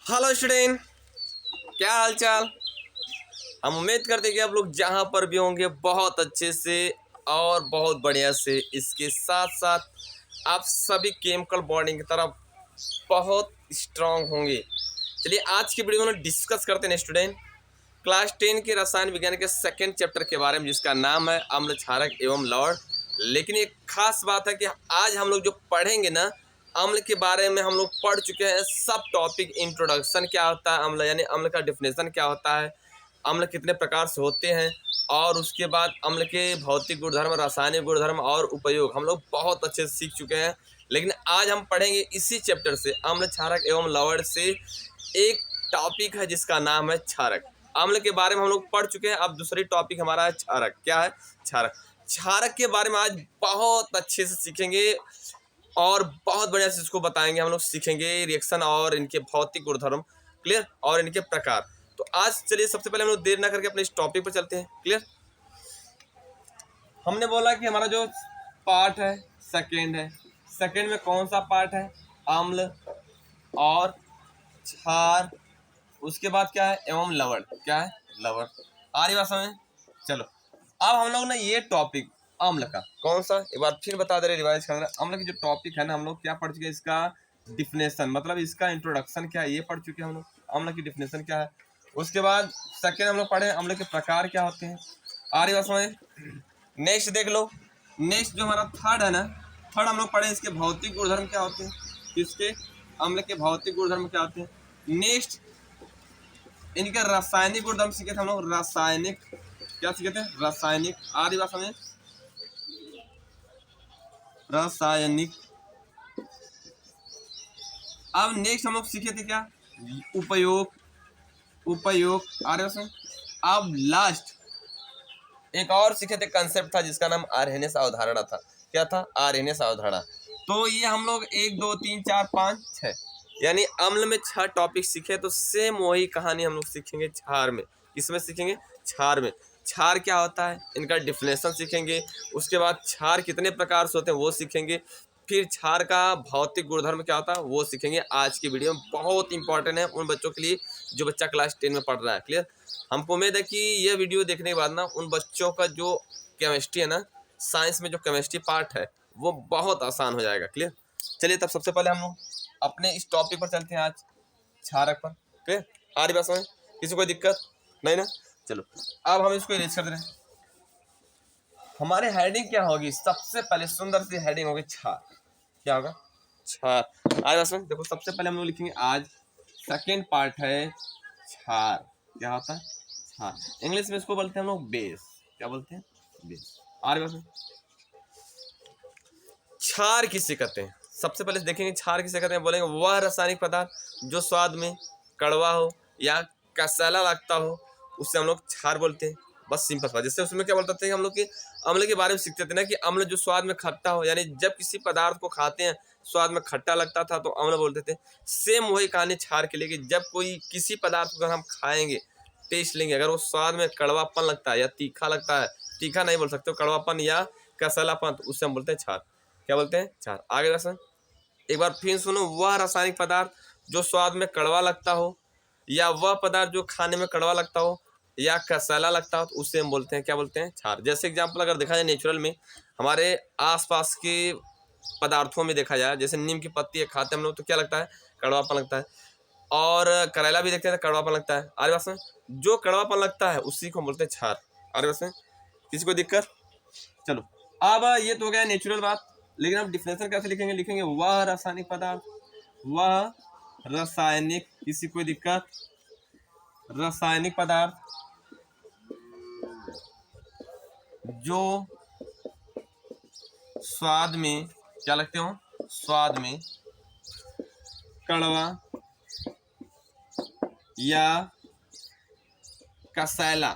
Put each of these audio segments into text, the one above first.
Hello student, क्या हाल चाल। हम उम्मीद करते हैं कि आप लोग जहाँ पर भी होंगे बहुत अच्छे से और बहुत बढ़िया से। इसके साथ साथ आप सभी केमिकल बॉन्डिंग की तरफ बहुत स्ट्रांग होंगे। चलिए आज की वीडियो में डिस्कस करते हैं स्टूडेंट क्लास 10 के रसायन विज्ञान के सेकेंड चैप्टर के बारे में, जिसका नाम है अम्ल क्षारक एवं लवण। लेकिन एक खास बात है कि आज हम लोग जो पढ़ेंगे ना, अम्ल के बारे में हम लोग पढ़ चुके हैं सब टॉपिक। इंट्रोडक्शन क्या होता है अम्ल, यानी अम्ल का डिफिनेशन क्या होता है, अम्ल कितने प्रकार से होते हैं, और उसके बाद अम्ल के भौतिक गुणधर्म, रासायनिक गुणधर्म और उपयोग हम लोग बहुत अच्छे से सीख चुके हैं। लेकिन आज हम पढ़ेंगे इसी चैप्टर से अम्ल क्षारक एवं लवण से एक टॉपिक है जिसका नाम है क्षारक। अम्ल के बारे में हम लोग पढ़ चुके हैं, अब दूसरी टॉपिक हमारा है क्षारक। क्या है? क्षारक। क्षारक के बारे में आज बहुत अच्छे से सीखेंगे और बहुत बढ़िया से इसको बताएंगे। हम लोग सीखेंगे रिएक्शन और इनके भौतिक गुणधर्म, क्लियर, और इनके प्रकार। तो आज चलिए सबसे पहले हम लोग देर ना करके अपने इस टॉपिक पर चलते हैं। क्लियर, हमने बोला कि हमारा जो पार्ट है सेकेंड है। सेकेंड में कौन सा पार्ट है? अम्ल और क्षार। उसके बाद क्या है? एवं लवण। क्या है? लवण। आ रही बात समझ? चलो अब हम लोग ना ये टॉपिक अम्ल का कौन सा, एक बार फिर बता दे रहे रिवाइज कर रहे। अम्ल की जो टॉपिक है ना, हम लोग क्या पढ़ चुके हैं? इसका डिफिनेशन, मतलब इसका इंट्रोडक्शन क्या है ये पढ़ चुके हैं हम लोग। अम्ल की डिफिनेशन क्या है। उसके बाद सेकेंड हम लोग पढ़े अम्ल के प्रकार क्या होते हैं। आ रही बात समझ? नेक्स्ट देख लो, नेक्स्ट जो हमारा थर्ड है ना, थर्ड हम लोग पढ़े इसके भौतिक गुणधर्म क्या होते हैं। किसके? अम्ल के भौतिक गुणधर्म क्या होते हैं। नेक्स्ट इनके रासायनिक गुणधर्म सीखे थे हम लोग। रासायनिक क्या सीखे थे? रासायनिक। आदि बात समझे? रासायनिक। अब नेक्स्ट हम लोग सीखे थे क्या? उपयोग। उपयोग। आर्य बात समझ? अब लास्ट एक और सीखे थे, कंसेप्ट था जिसका नाम आर्हेनियस अवधारणा था। क्या था? आर्हेनियस अवधारणा। तो ये हम लोग 1 2 3 4 5 6 यानी अम्ल में 6 टॉपिक सीखे। तो सेम वही कहानी हम लोग सीखेंगे क्षार में। किसमें सीखेंगे? क्षार में। क्षार क्या होता है, इनका डिफिनेशन सीखेंगे। उसके बाद क्षार कितने प्रकार से होते हैं वो सीखेंगे। फिर क्षार का भौतिक गुणधर्म क्या होता है वो सीखेंगे। आज की वीडियो में बहुत इंपॉर्टेंट है उन बच्चों के लिए जो बच्चा क्लास 10 में पढ़ रहा है। क्लियर, हमको उम्मीद है कि ये वीडियो देखने के बाद ना उन बच्चों का जो केमिस्ट्री है ना, साइंस में जो केमिस्ट्री पार्ट है वो बहुत आसान हो जाएगा। क्लियर, चलिए तब सबसे पहले हम लोग अपने इस टॉपिक पर चलते हैं आज, क्षारक पर। क्लियर, आ रही बात समझ? किसी कोई दिक्कत नहीं ना? चलो अब हम इसको इरेज कर दे रहे हैं। हमारे हेडिंग क्या होगी? सबसे पहले सुंदर सी हेडिंग होगी क्षार। क्या होगा? क्षार। आज बस में देखो, सबसे पहले हम लोग लिखेंगे आज सेकेंड पार्ट है क्षार। क्या होता है? क्षार। इंग्लिश में इसको बोलते हैं हम लोग बेस। क्या बोलते हैं? बेस। आज बस में क्षार किसे कहते हैं? सबसे पहले देखेंगे क्षार किसे कहते हैं। बोलेंगे वह रासायनिक पदार्थ जो स्वाद में कड़वा हो या कसैला लगता हो, उससे हम लोग क्षार बोलते हैं। बस सिंपल बात। जैसे उसमें क्या बोलते थे हम लोग कि अम्ल के बारे में सीखते थे ना, कि अम्ल जो स्वाद में खट्टा हो, यानी जब किसी पदार्थ को खाते हैं स्वाद में खट्टा लगता था तो अम्ल बोलते थे। सेम वही कहानी क्षार के लिए, कि जब कोई किसी पदार्थ को अगर हम खाएंगे, टेस्ट लेंगे, अगर वो स्वाद में कड़वापन लगता है या तीखा लगता है, तीखा नहीं बोल सकते, कड़वापन या कसैलापन, तो उससे हम बोलते हैं क्षार। क्या बोलते हैं? क्षार। आगे रसन एक बार फिर सुनो, वह रासायनिक पदार्थ जो स्वाद में कड़वा लगता हो या वह पदार्थ जो खाने में कड़वा लगता हो या कसैला लगता हो, तो उससे हम बोलते हैं, क्या बोलते हैं? क्षार। जैसे एग्जांपल अगर देखा जाए नेचुरल में, हमारे आसपास के पदार्थों में देखा जाए, जैसे नीम की पत्ती खाते हम लोग तो क्या लगता है? कड़वापन लगता है। और करेला भी देखते हैं तो कड़वापन लगता है। आरे बस में जो कड़वापन लगता है उसी को बोलते हैं क्षार। आरे बस में किसी को दिक्कत? चलो अब ये तो हो गया नेचुरल बात। लेकिन अब डिफिनेशन कैसे लिखेंगे? लिखेंगे वह रासायनिक पदार्थ, वह रासायनिक, किसी कोई दिक्कत? रासायनिक पदार्थ जो स्वाद में क्या लगते हो? स्वाद में कड़वा या कसैला,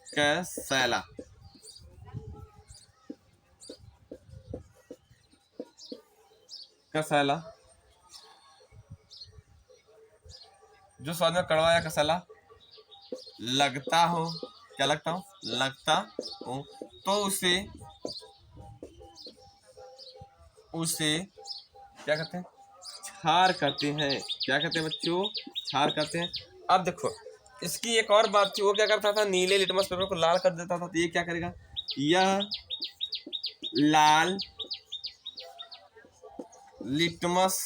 कसैला, कसैला, जो स्वाद में कड़वा या कसैला लगता हो। क्या लगता हो? लगता हो, तो उसे उसे क्या कहते हैं? क्षार कहते हैं। क्या कहते हैं बच्चों? क्षार कहते हैं। अब देखो इसकी एक और बात थी, वो क्या करता था, नीले लिटमस पेपर को लाल कर देता था। तो ये क्या करेगा, यह लाल लिटमस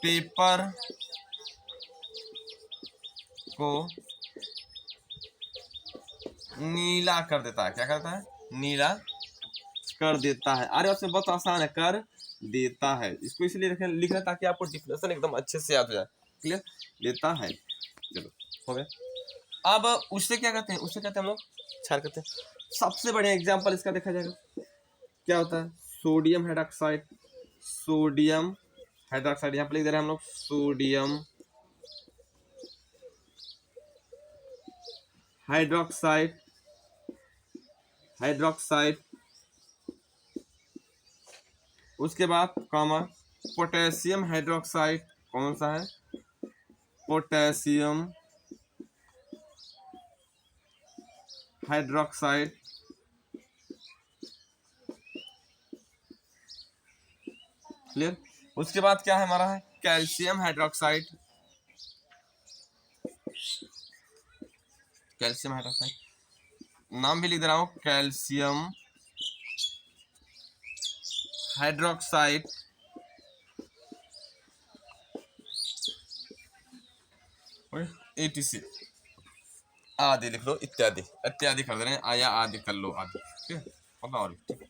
पेपर को नीला कर देता है। क्या करता है? नीला कर देता है। अरे उसमें बहुत आसान है, कर देता है। इसको इसलिए लिखना ताकि आपको डिफिनेशन एकदम अच्छे से याद हो जाए। क्लियर? देता है। चलो हो गया। अब उससे क्या कहते हैं? उससे कहते हैं हम लोग क्षार कहते हैं। सबसे बढ़िया एग्जांपल इसका देखा जाएगा, क्या होता है? Sodium hydroxide. सोडियम हाइड्रोक्साइड यहाँ पे लिख दे रहे हैं हम लोग, सोडियम हाइड्रोक्साइड। हाइड्रोक्साइड, उसके बाद कॉमा पोटेशियम हाइड्रोक्साइड। कौन सा है? Potassium hydroxide. क्लियर? उसके बाद क्या है हमारा? है कैल्शियम हाइड्रोक्साइड। कैल्शियम हाइड्रोक्साइड नाम भी लिख दे रहा हूं, कैल्शियम हाइड्रोक्साइड। ATC आदि लिख लो, इत्यादि इत्यादि कर दे रहे हैं, आया आदि कर लो, आदि। ठीक है, और ठीक है।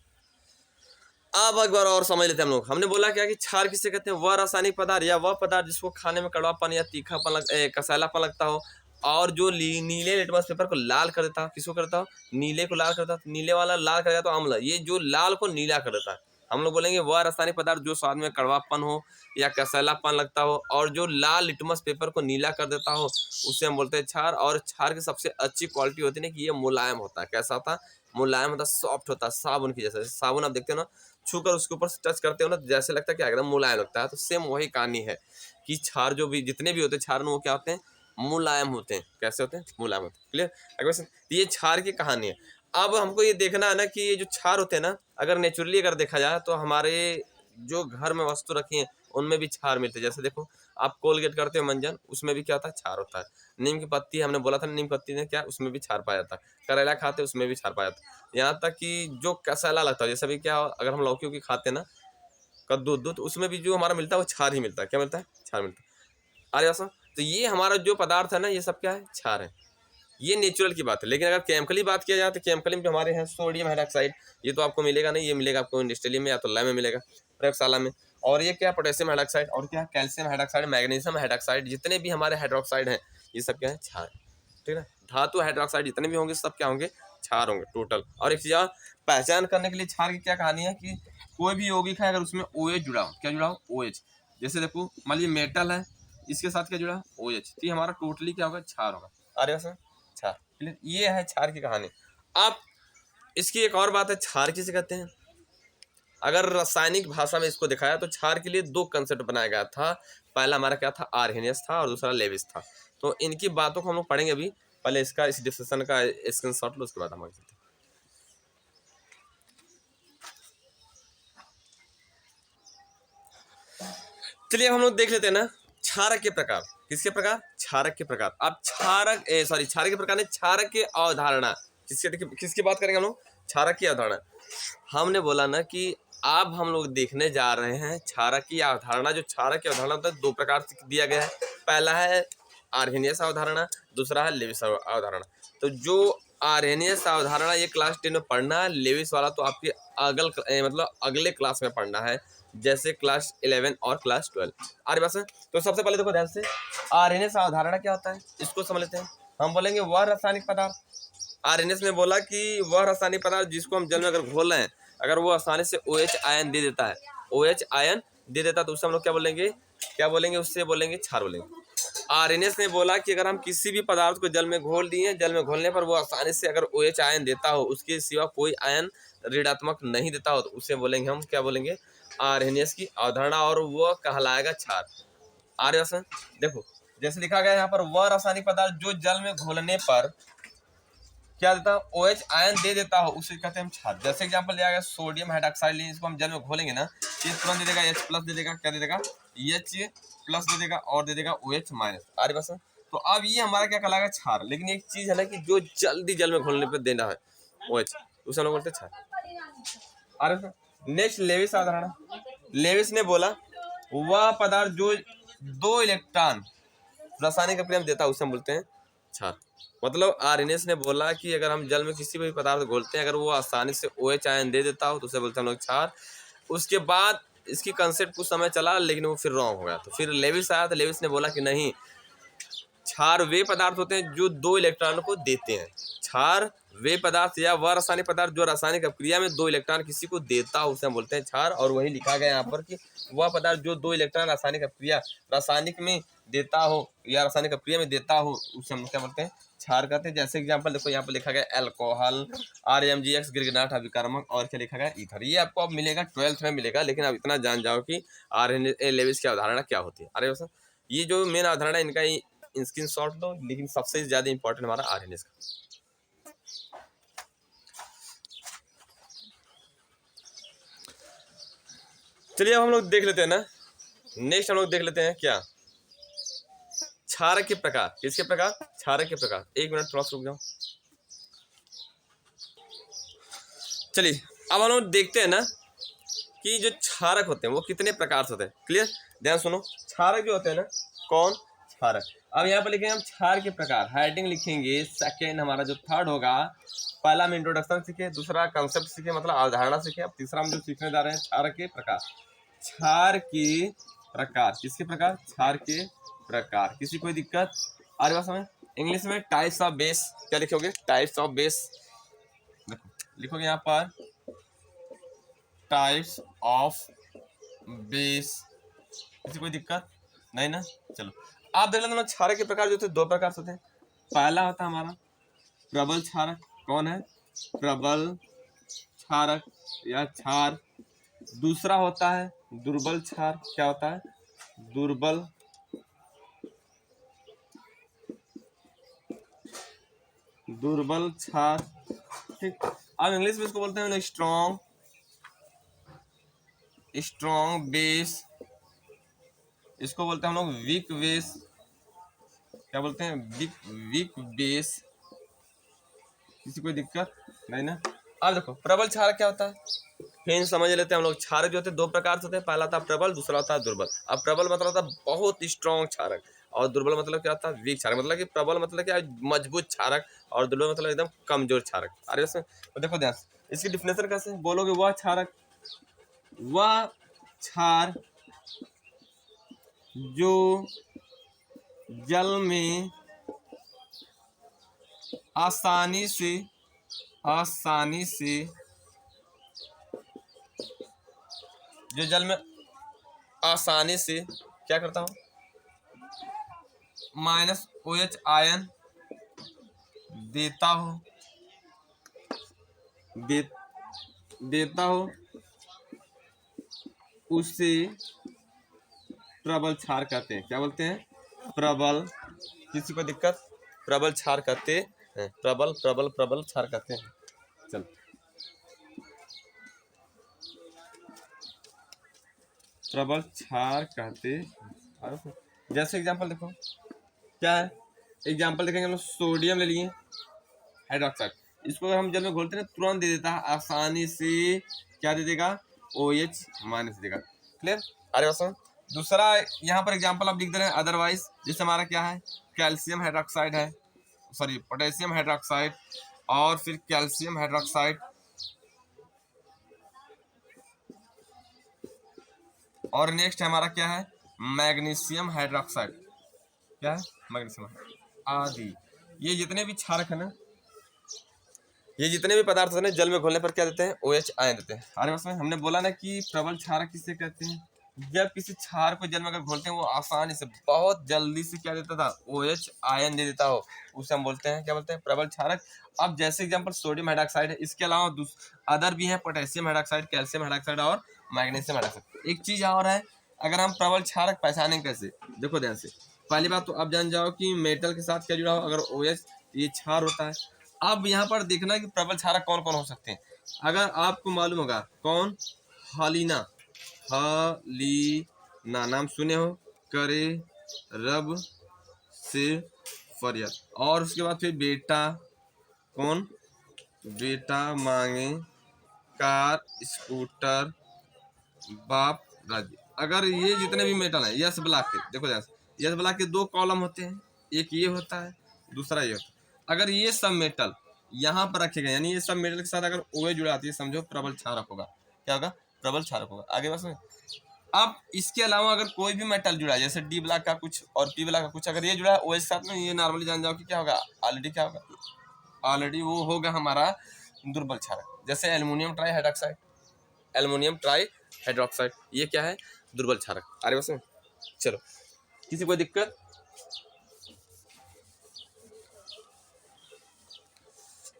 अब एक बार और समझ लेते हैं हम लोग। हमने बोला क्या कि क्षार किसे कहते हैं? वह रासायनिक पदार्थ या वह पदार्थ जिसको खाने में कड़वापन या तीखापन कसैलापन लगता हो और जो नीले लिटमस पेपर को लाल कर देता है। किसको करता हो? नीले को लाल करता है। नीले वाला लाल कर देता तो अम्ल, ये जो लाल को नीला कर देता है। हम लोग बोलेंगे वह रासायनिक पदार्थ जो स्वाद में कड़वापन हो या कसैलापन लगता हो और जो लाल लिटमस पेपर को नीला कर देता हो, उसे हम बोलते हैं क्षार। और क्षार की सबसे अच्छी क्वालिटी होती है कि ये मुलायम होता है। कैसा होता है? मुलायम होता है, सॉफ्ट होता है, साबुन की जैसे। साबुन आप देखते हो ना, छूकर उसके ऊपर टच करते हो ना, जैसे लगता है कि एकदम मुलायम लगता है। तो सेम वही कहानी है कि क्षार जो भी जितने भी होते हैं क्षार, वो क्या होते हैं? मुलायम होते हैं। कैसे होते हैं? मुलायम होते हैं। क्लियर? अगर ये क्षार की कहानी है। अब हमको ये देखना है ना कि ये जो क्षार होते हैं ना, अगर नेचुरली अगर देखा जाए तो हमारे जो घर में वस्तु रखी है उनमें भी क्षार मिलते हैं। जैसे देखो आप कोलगेट करते हो मंजन, उसमें भी क्या होता है? क्षार होता है। नीम की पत्ती हमने बोला था, नीम की पत्ती ने क्या, उसमें भी क्षार पाया जाता है। करेला खाते उसमें भी क्षार पाया जाता है। यहाँ तक कि जो कसैला लगता है, जैसे भी क्या अगर हम लौकी की खाते हैं ना, कद्दू उद्दू, तो उसमें भी जो हमारा मिलता है वो क्षार ही मिलता है। क्या मिलता है? क्षार मिलता है। अरे ऐसा तो ये हमारा जो पदार्थ है ना, ये सब क्या है? क्षार है। ये नेचुरल की बात है। लेकिन अगर केमिकली बात किया जाए तो केमिकली में जो हमारे हैं सोडियम हाइड्रोक्साइड, ये तो आपको मिलेगा नहीं, ये मिलेगा आपको इंडस्ट्रियल में या तो लैब में मिलेगा, प्रयोगशाला में। और ये क्या? Potassium hydroxide. और क्या? Calcium hydroxide, magnesium hydroxide. जितने भी हमारे हाइड्रोक्साइड हैं ये सब क्या है? क्षार। ठीक है? धातु हाइड्रोक्साइड जितने भी होंगे सब क्या होंगे? क्षार होंगे टोटल। और एक चीज पहचान करने के लिए क्षार की क्या कहानी है कि कोई भी यौगिक है अगर उसमें OH जुड़ा हो, क्या जुड़ा हो? OH। जैसे देखो मान लीजिए मेटल है, इसके साथ क्या जुड़ा? OH। तो ये हमारा टोटली क्या होगा? क्षार होगा। अरे क्षार। ये है क्षार की कहानी। अब इसकी एक और बात है, क्षार किसे कहते हैं? अगर रासायनिक भाषा में इसको दिखाया तो क्षार के लिए दो कंसेप्ट बनाया गया था। पहला हमारा क्या था? आर्हेनियस था और दूसरा लेविस था। तो इनकी बातों को हम लोग पढ़ेंगे अभी। पहले इसका इस डिस्कशन का स्क्रीनशॉट लो, उसके बाद हम आगे चलते हैं। चलिए हम लोग देख लेते हैं ना क्षारक के प्रकार। किसके प्रकार? क्षारक के प्रकार। अब क्षारक क्षारक के प्रकार ने क्षारक की अवधारणा किसकी बात करेंगे हम लोग? क्षारक की अवधारणा। हमने बोला ना कि अब हम लोग देखने जा रहे हैं क्षारक की अवधारणा। जो क्षारक की अवधारणा होता है दो प्रकार से दिया गया है। पहला है आर्हेनियस अवधारणा, दूसरा है लेविस अवधारणा। तो जो आर्हेनियस अवधारणा ये क्लास 10 में पढ़ना है, लेविस वाला तो आपके मतलब अगले क्लास में पढ़ना है, जैसे क्लास 11 और क्लास 12। अरे बस तो सबसे पहले देखो ध्यान से, आर्हेनियस अवधारणा क्या होता है इसको समझ लेते हैं। हम बोलेंगे वह रासायनिक पदार्थ। आर्हेनियस ने बोला कि वह रासायनिक पदार्थ जिसको हम जल में अगर घोल रहे हैं, अगर वो आसानी से OH आयन दे देता है, OH आयन दे देता है, तो उससे हम लोग क्या बोलेंगे? उससे बोलेंगे क्षार बोलेंगे। आर्हेनियस ने बोला कि अगर हम किसी भी पदार्थ को जल में घोल दिए, जल में घोलने पर वो आसानी से अगर OH आयन देता हो, उसके सिवा कोई आयन ऋणात्मक नहीं देता हो, तो उसे बोलेंगे हम क्या बोलेंगे? आर्हेनियस की अवधारणा, और वो कहलाएगा क्षार। आर्यस देखो जैसे लिखा गया यहाँ पर, वह रासायनिक पदार्थ जो जल में घोलने पर क्या देता है, OH आयन दे देता हो, उसे कहते हैं हम क्षार। जैसे एग्जांपल दिया गया सोडियम हाइड्रोक्साइड लेंगे, इसको हम जल में घोलेंगे ना, ये तुरंत दे देगा H प्लस दे देगा, क्या दे देगा, H प्लस दे देगा और दे देगा OH माइनस। आ रही बस। तो अब ये हमारा क्या कहलाएगा, क्षार। लेकिन एक चीज है ना कि जो जल्दी जल में घोलने पे देना है OH, उसे हम लोग बोलते हैं क्षार। आ रहे। नेक्स्ट लेविस अवधारणा। लेविस ने बोला वह पदार्थ जो 2 इलेक्ट्रॉन रासायनिक क्रिया में देता है उसे हम बोलते हैं क्षार। मतलब आर्हेनियस ने बोला कि अगर हम जल में किसी भी पदार्थ घोलते हैं, अगर वो आसानी से OH आयन दे देता हो तो उसे बोलते हैं हम लोग क्षार। उसके बाद इसकी कंसेप्ट कुछ समय चला, लेकिन वो फिर रॉन्ग हो गया। तो फिर लेविस आया, तो लेविस ने बोला कि नहीं, क्षार वे पदार्थ होते हैं जो 2 इलेक्ट्रॉन को देते हैं। क्षार वे पदार्थ या वह रासायनिक पदार्थ जो रासायनिक अपक्रिया में 2 इलेक्ट्रॉन किसी को देता हो उसे हम बोलते हैं क्षार। और वही लिखा गया यहाँ पर कि वह पदार्थ जो 2 इलेक्ट्रॉन रासायनिक में देता हो या रासायनिक अपक्रिया में देता हो उसे हम क्या बोलते हैं, क्षार कहते हैं। जैसे एग्जांपल देखो, यहाँ पर लिखा गया अल्कोहल, RMgX गिरगनाट अभिकर्मक, और क्या लिखा गया, ईथर। ये आपको अब मिलेगा 12th में मिलेगा, लेकिन अब इतना जान जाओ कि लेविस की अवधारणा क्या होती है। अरे वैसा ये जो मेन अवधारणा इनका स्क्रीन शॉट लो, लेकिन सबसे ज्यादा इंपॉर्टेंट हमारा आर्हेनियस का। चलिए अब हम लोग देख लेते हैं ना, नेक्स्ट हम लोग देख लेते हैं क्या, क्षारक के प्रकार। किसके प्रकार, क्षारक के प्रकार। एक मिनट थोड़ा रुक जाओ। चलिए अब हम लोग देखते हैं ना कि जो क्षारक होते हैं वो कितने प्रकार से होते हैं। क्लियर, ध्यान सुनो। क्षारक जो होते हैं ना, कौन, क्षारक। अब यहाँ पर लिखेंगे हम क्षार के प्रकार, हेडिंग लिखेंगे। सेकेंड हमारा जो थर्ड होगा, पहला हम इंट्रोडक्शन सीखे, दूसरा कंसेप्ट सीखे मतलब अवधारणा सीखे, अब तीसरा हम जो सीखने जा रहे हैं क्षार के प्रकार। क्षार के प्रकार, किसके प्रकार, क्षार के प्रकार। किसी कोई दिक्कत आ रही बात समझ। इंग्लिश में टाइप्स ऑफ बेस, क्या लिखोगे, टाइप्स ऑफ बेस। देखो लिखोगे यहाँ पर टाइप्स ऑफ बेस। किसी कोई दिक्कत नहीं ना। चलो आप देख लेते, क्षारक के प्रकार जो थे 2 प्रकार से होते हैं। पहला होता है हमारा प्रबल क्षारक। कौन है, प्रबल क्षारक या क्षार। दूसरा होता है दुर्बल क्षार। क्या होता है, दुर्बल क्षार। ठीक, अब इंग्लिश में इसको बोलते हैं स्ट्रॉन्ग बेस। इसको बोलते हैं हम लोग वीक बेस। क्या बोलते हैं, वीक बेस। किसी कोई दिक्कत नहीं ना। अब देखो प्रबल क्षारक क्या होता है, फिर समझ लेते हैं हम लोग। क्षारक जो होते हैं 2 प्रकार से होते हैं, पहला होता है प्रबल, दूसरा होता है दुर्बल। अब प्रबल मतलब होता है बहुत स्ट्रॉन्ग क्षारक, और दुर्बल मतलब क्या होता है, वीक क्षारक। मतलब कि प्रबल मतलब क्या, मजबूत क्षारक, और दुर्बल मतलब एकदम कमजोर क्षारक। अरे इसमें तो देखो ध्यान, इसकी डिफिनेशन कैसे बोलोगे, वह क्षारक, वह क्षार जो जल में आसानी से जो जल में आसानी से क्या करता हूँ, -OH आयन देता हो उसे प्रबल क्षार कहते हैं। क्या बोलते हैं, प्रबल। किसी को दिक्कत, प्रबल क्षार कहते हैं, प्रबल क्षार कहते हैं। चल प्रबल क्षार कहते हैं। जैसे एग्जांपल देखो क्या है, एग्जांपल देखेंगे हम लोग, सोडियम ले लिए हाइड्रोक्साइड। इसको अगर हम जल में घोलते हैं तुरंत दे देता है आसानी से, क्या दे देगा, OH माइनस देगा। क्लियर, अरे बस। दूसरा यहाँ पर एग्जांपल आप लिख दे रहे हैं अदरवाइज, जिससे हमारा क्या है, कैल्शियम हाइड्रोक्साइड है, सॉरी पोटेशियम हाइड्रोक्साइड, और फिर कैल्शियम हाइड्रोक्साइड, और नेक्स्ट हमारा क्या है, मैग्नीशियम हाइड्रोक्साइड। क्या है, मैग्नीशियम आदि। ये जितने भी क्षारक है ना, ये जितने भी पदार्थ होते हैं जल में घोलने पर क्या देते हैं, OH आयन देते हैं। अरे उसमें हमने बोला ना कि प्रबल क्षारक किसे कहते हैं, जब किसी क्षार को जल में अगर घोलते हैं वो आसानी से बहुत जल्दी से क्या देता था, OH आयन दे देता हो, उसे हम बोलते हैं, क्या बोलते हैं, प्रबल क्षारक। अब जैसे एग्जांपल सोडियम हाइड्रोक्साइड है, इसके अलावा अदर भी है, पोटेशियम हाइड्रोक्साइड, कैल्शियम हाइड्रोक्साइड और मैग्नीशियम हाइड्रोक्साइड। एक चीज और है, अगर हम प्रबल क्षारक पहचानें कैसे, देखो ध्यान से। पहली बात तो आप जान जाओ कि मेटल के साथ क्या जुड़ा हो, अगर OH ये क्षार होता है, अब यहाँ पर देखना कि प्रबल क्षारक कौन कौन हो सकते हैं। अगर आपको मालूम होगा कौन, हालिना, हालिना नाम सुने हो, करे, रब, से, फरियत, और उसके बाद फिर बेटा, कौन, बेटा मांगे, कार, स्कूटर, बाप, राज्य। अगर ये जितने भी मेटल हैं यस ब्लॉक के, देखो यस ब्लॉक के दो कॉलम होते हैं, एक ये होता है, दूसरा ये होता है। अगर ये सब मेटल यहाँ पर रखे गए, यानी ये सब मेटल के साथ अगर ओए जुड़ा आती है, समझो प्रबल क्षारक होगा। क्या होगा? प्रबल क्षारक होगा। आगे बस में अब इसके अलावा अगर कोई भी मेटल जुड़ा है, जैसे डी ब्लॉक का कुछ और पी ब्लॉक का कुछ, अगर ये जुड़ा है ओए के साथ में, ये नॉर्मली जान जाओ कि क्या होगा, ऑलरेडी क्या होगा, ऑलरेडी वो होगा हमारा दुर्बल क्षारक। जैसे aluminium try hydroxide, aluminium try hydroxide, ये क्या है? दुर्बल क्षारक। आ रही बस में? चलो, किसी कोई दिक्कत?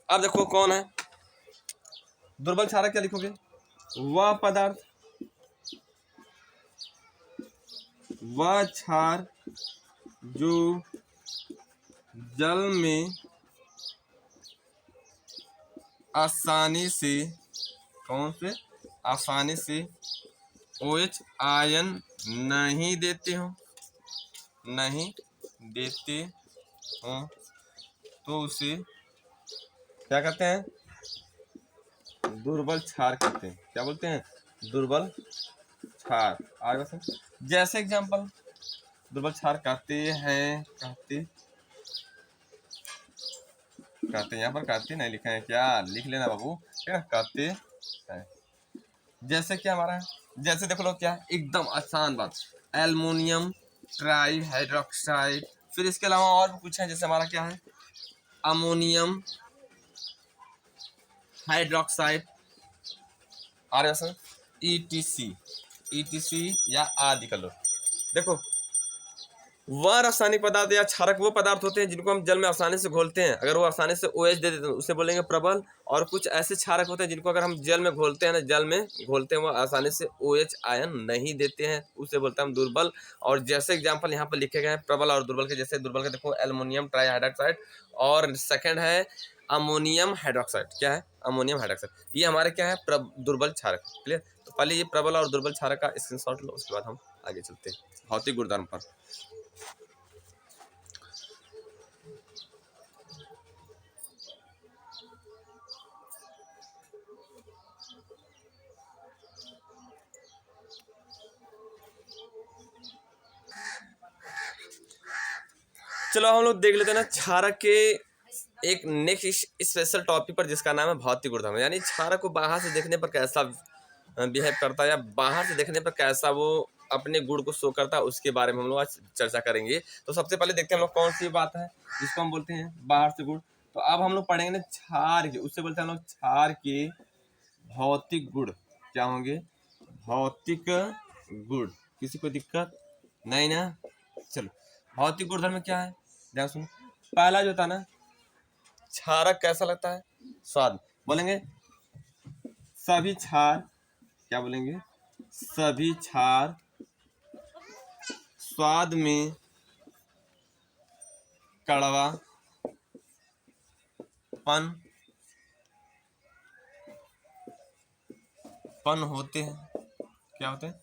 अब देखो कौन है दुर्बल क्षारक। क्या लिखोगे? वह पदार्थ, वह क्षार जो जल में आसानी से, कौन से? आसानी से OH आयन नहीं देते हो, नहीं देते हो, तो उसे क्या कहते हैं? दुर्बल क्षार कहते हैं। क्या बोलते हैं? दुर्बल क्षार। आगे बस, जैसे एग्जांपल दुर्बल क्षार कहते हैं, कहते यहाँ पर कहते नहीं लिखे हैं, क्या लिख लेना बाबू, ठीक है? कहते हैं। जैसे क्या हमारा है, जैसे देखो लो क्या, एकदम आसान बात, एल्युमिनियम ट्राई हाइड्रोक्साइड। फिर इसके अलावा और भी कुछ है, जैसे हमारा क्या है, अमोनियम हाइड्रोक्साइड, आर ETC या आदि कर लो। देखो, वह रासायनिक पदार्थ या क्षारक वो पदार्थ होते हैं जिनको हम जल में आसानी से घोलते हैं, अगर वो आसानी से OH दे देते हैं उसे बोलेंगे प्रबल। और कुछ ऐसे क्षारक होते हैं जिनको अगर हम जल में घोलते हैं ना, जल में घोलते हैं, वो आसानी से OH आयन नहीं देते हैं, उसे बोलते हैं हम दुर्बल। और जैसे एग्जाम्पल यहाँ पर लिखे गए हैं प्रबल और दुर्बल के, जैसे दुर्बल के देखो एल्युमिनियम ट्राई हाइड्रोक्साइड, और सेकेंड है अमोनियम हाइड्रोक्साइड। क्या है? Ammonium hydroxide. ये हमारे क्या है? दुर्बल क्षारक। क्लियर? तो पहले ये प्रबल और दुर्बल क्षारक का स्क्रीनशॉट लो, उसके बाद हम आगे चलते हैं भौतिक गुणधर्म पर। चलो हम लोग देख लेते हैं ना क्षारक के एक नेक्स्ट स्पेशल टॉपिक पर, जिसका नाम है भौतिक गुणधर्म। यानी क्षारक को बाहर से देखने पर कैसा बिहेव करता है, या बाहर से देखने पर कैसा वो अपने गुण को शो करता है, उसके बारे में हम लोग आज चर्चा करेंगे। तो सबसे पहले देखते हैं हम लोग कौन सी बात है जिसको हम बोलते हैं बाहर से गुण। तो अब हम लोग पढ़ेंगे ना क्षार के, उससे बोलते हैं हम लोग क्षार के भौतिक गुण क्या होंगे? भौतिक गुण। किसी को दिक्कत नहीं ना? चलो, भौतिक गुणधर्म में क्या है, ध्यान सुनो। पहला जो था ना, क्षारक कैसा लगता है? स्वाद। बोलेंगे सभी क्षार, क्या बोलेंगे? सभी क्षार स्वाद में कड़वा पन होते हैं। क्या होते हैं?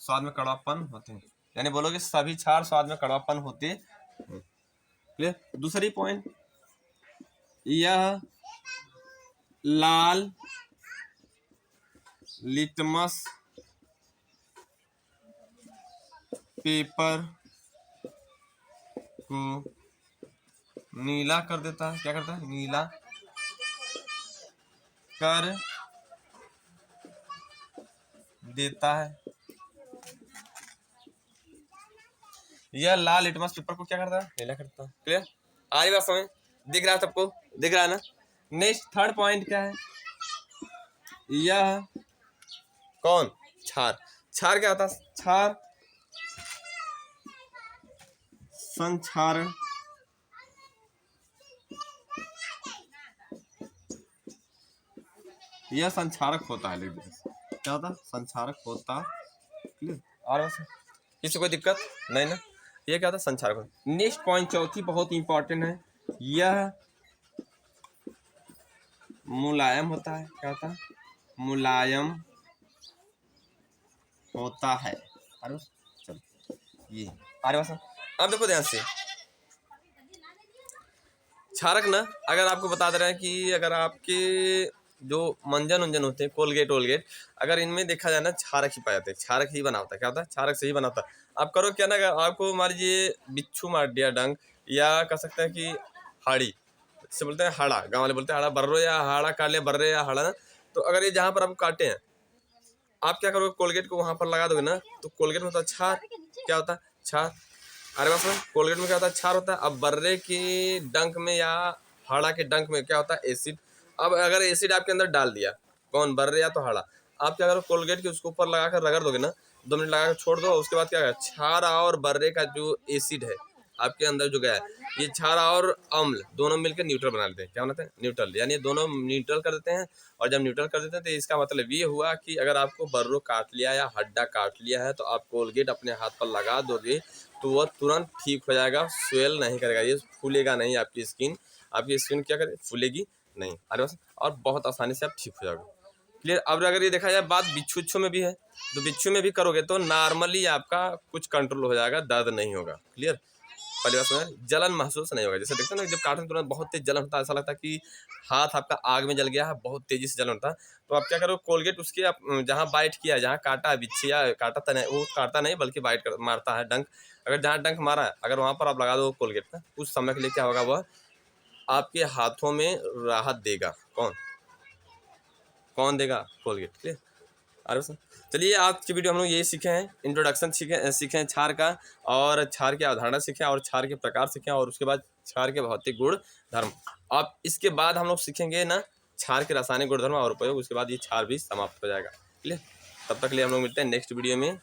स्वाद में कड़वापन होते हैं। यानी बोलोगे सभी क्षार स्वाद में कड़वापन होते हैं। क्लियर? दूसरी पॉइंट, यह लाल लिटमस पेपर को नीला कर देता है। क्या करता है? नीला कर देता है। यह लाल लिटमस पेपर को क्या करता है? नीला करता है। क्लियर? आज बात समझ दिख रहा है सबको? दिख रहा है ना? नेक्स्ट थर्ड पॉइंट क्या है? यह कौन? क्षार। क्षार क्या होता है? क्षार संक्षारण, यह संक्षारक होता है। क्या होता है? संक्षारक होता। क्लियर? और किसी कोई दिक्कत नहीं ना? ये क्या होता है? संक्षारक। नेक्स्ट पॉइंट चौथी बहुत इंपॉर्टेंट है, यह मुलायम होता है। क्या होता है? मुलायम होता है। अरे चलो ये अरे बस अब देखो ध्यान से, क्षारक ना, अगर आपको बता दे रहे हैं कि अगर आपके जो मंजन उंजन होते हैं, कोलगेट वोलगेट, अगर इनमें देखा जाए ना क्षारक ही पाया जाता है, क्षारक ही बना होता है। क्या होता है? क्षारक से ही बना होता है। आप करो क्या ना, अगर आपको मान लीजिए बिच्छू मार दिया डंक, या कह सकते हैं कि हाड़ी से बोलते हैं, हाड़ा, गाँव वाले बोलते हैं हाड़ा, बर्रो या हाड़ा काट लिया, बर्रे या हाड़ा ना। तो अगर ये जहाँ पर आपको काटे हैं, आप क्या करोगे, कोलगेट को वहां पर लगा दोगे ना, तो कोलगेट में होता है क्षार। क्या होता है? क्षार। अरे बस में कोलगेट में क्या होता है? क्षार होता है। अब बर्रे के डंक में या हाड़ा के डंक में क्या होता है? एसिड। अब अगर एसिड आपके अंदर डाल दिया, कौन, बर्रे या तो हाड़ा, आप क्या करो, कोलगेट के उसके ऊपर लगा कर रगड़ दोगे ना, 2 मिनट लगा कर छोड़ दो, उसके बाद क्या है, क्षार और बर्रे का जो एसिड है आपके अंदर जो गया है, ये क्षार और अम्ल दोनों मिलकर न्यूट्रल बना लेते हैं। क्या बनाते हैं? न्यूट्रल, यानी दोनों न्यूट्रल कर देते हैं। और जब न्यूट्रल कर देते हैं तो इसका मतलब ये हुआ कि अगर आपको बर्रो काट लिया या हड्डा काट लिया है, तो आप कोलगेट अपने हाथ पर लगा दोगे तो वह तुरंत ठीक हो जाएगा, स्वेल नहीं करेगा, ये फूलेगा नहीं, आपकी स्किन क्या करे, फूलेगी नहीं। अरे बस, और बहुत आसानी से आप ठीक हो जाओगे। क्लियर। अब अगर ये देखा जाए बात बिच्छू में भी है, तो बिच्छू में भी करोगे तो नॉर्मली आपका कुछ कंट्रोल हो जाएगा, दर्द नहीं होगा। क्लियर। पहली बात में जलन महसूस नहीं होगा। जैसे देखते हैं ना, जब काटने तुरंत बहुत तेज जलन होता है, ऐसा लगता है कि हाथ आपका आग में जल गया है, बहुत तेजी से जलन होता है। तो आप क्या करो, कोलगेट उसके आप जहाँ बाइट किया है, जहाँ काटा है बिच्छिया, काटा तो नहीं, वो काटता नहीं बल्कि बाइट मारता है, डंक, अगर जहाँ डंक मारा है, अगर वहाँ पर आप लगा दो कोलगेट का, कुछ समय के लिए क्या होगा, वह आपके हाथों में राहत देगा। कौन कौन देगा? कोलगेट। क्लियर। अरे सर, चलिए आज की वीडियो हम लोग यही सीखे हैं, इंट्रोडक्शन सीखे हैं क्षार का, और क्षार की अवधारणा सीखे, और क्षार के प्रकार सीखे, और उसके बाद क्षार के भौतिक गुण धर्म। अब इसके बाद हम लोग सीखेंगे ना क्षार के रासायनिक गुणधर्म और उपयोग, उसके बाद ये क्षार भी समाप्त हो जाएगा। क्लियर। तब तक के लिए हम लोग मिलते हैं नेक्स्ट वीडियो में।